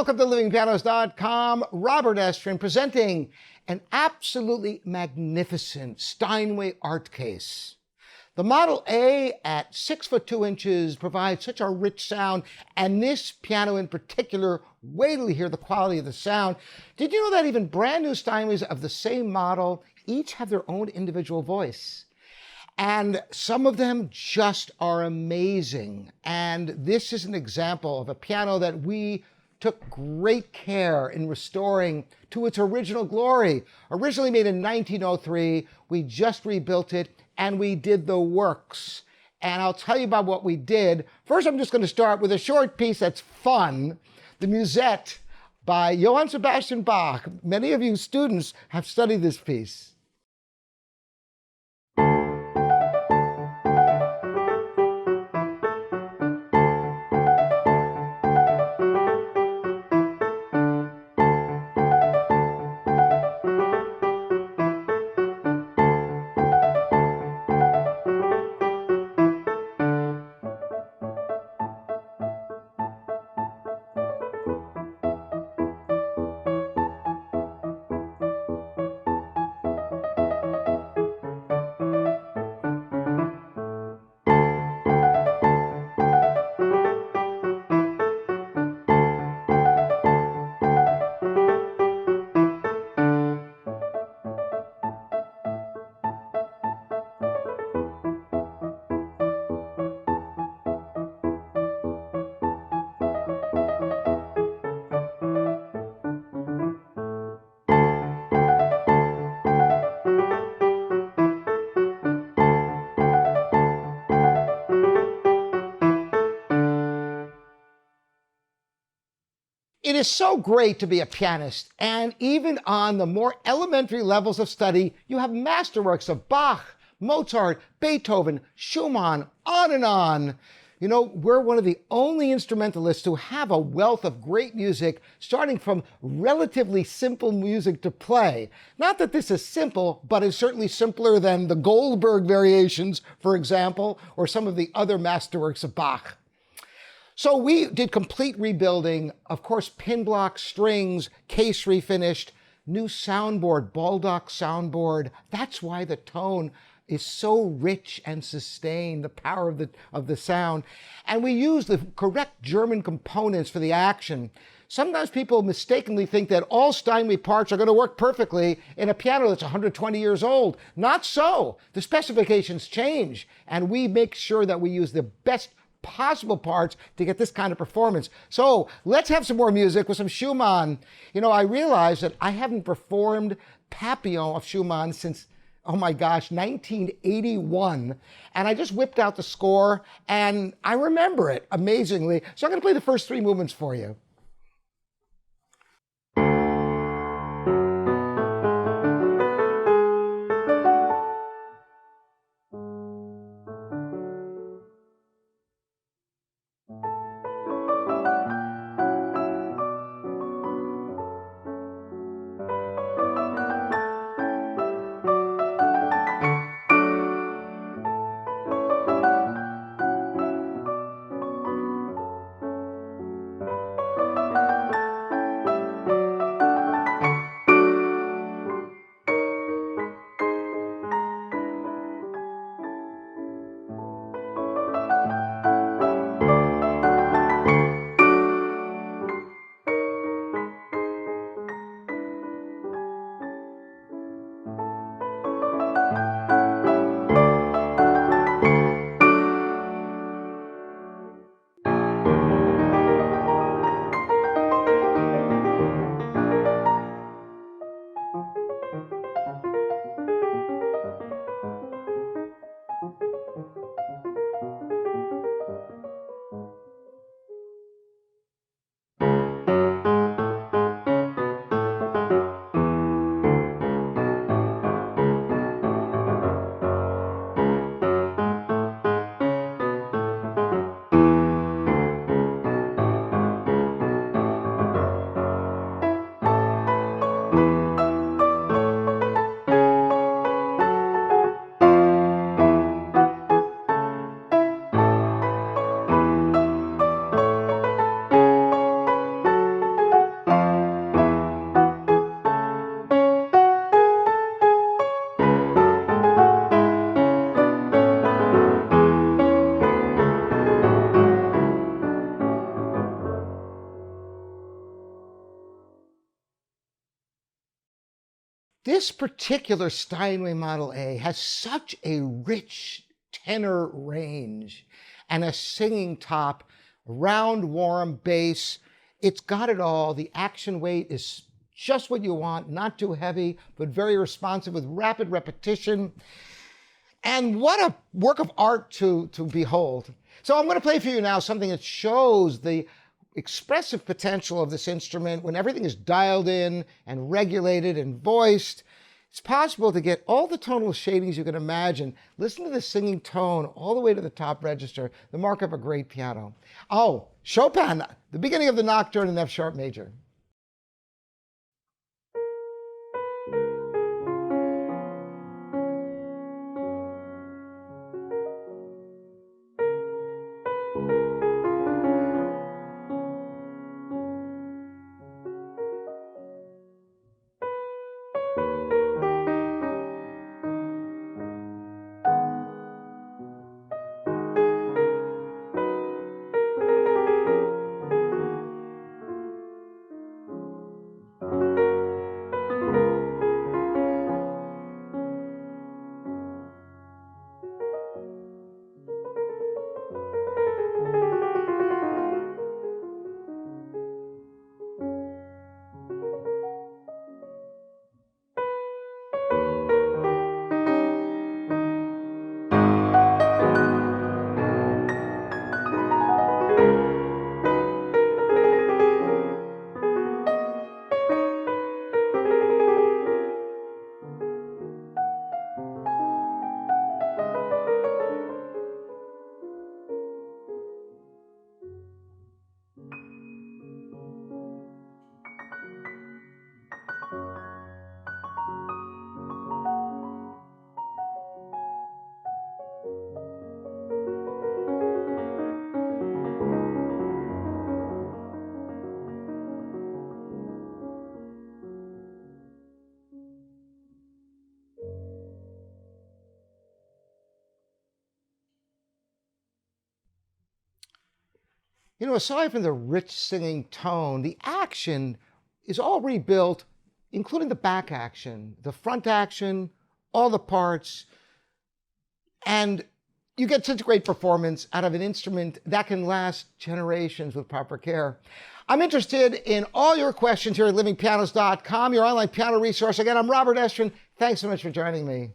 Welcome to livingpianos.com. Robert Estrin presenting an absolutely magnificent Steinway art case. The Model A at 6 foot 2 inches provides such a rich sound, and this piano in particular, wait till you hear the quality of the sound. Did you know that even brand new Steinways of the same model each have their own individual voice? And some of them just are amazing. And this is an example of a piano that we took great care in restoring to its original glory. Originally made in 1903, we just rebuilt it and we did the works. And I'll tell you about what we did. First, I'm just going to start with a short piece that's fun, the Musette by Johann Sebastian Bach. Many of you students have studied this piece. It is so great to be a pianist, and even on the more elementary levels of study, you have masterworks of Bach, Mozart, Beethoven, Schumann, on and on. You know, we're one of the only instrumentalists who have a wealth of great music, starting from relatively simple music to play. Not that this is simple, but it's certainly simpler than the Goldberg variations, for example, or some of the other masterworks of Bach. So we did complete rebuilding, of course, pin block, strings, case refinished, new soundboard, Baldock soundboard. That's why the tone is so rich and sustained, the power of the sound. And we used the correct German components for the action. Sometimes people mistakenly think that all Steinway parts are going to work perfectly in a piano that's 120 years old. Not so. The specifications change, and we make sure that we use the best possible parts to get this kind of performance. So let's have some more music with some Schumann. You know, I realized that I haven't performed Papillon of Schumann since, oh my gosh, 1981. And I just whipped out the score and I remember it amazingly. So I'm going to play the first three movements for you. This particular Steinway Model A has such a rich tenor range and a singing top, round, warm bass. It's got it all. The action weight is just what you want, not too heavy, but very responsive with rapid repetition. And what a work of art to behold. So I'm going to play for you now something that shows the expressive potential of this instrument when everything is dialed in and regulated and voiced. It's possible to get all the tonal shadings you can imagine. Listen to the singing tone all the way to the top register, the mark of a great piano. Oh, Chopin, the beginning of the Nocturne in F sharp major. You know, aside from the rich singing tone, the action is all rebuilt, including the back action, the front action, all the parts, and you get such a great performance out of an instrument that can last generations with proper care. I'm interested in all your questions here at livingpianos.com, your online piano resource. Again, I'm Robert Estrin. Thanks so much for joining me.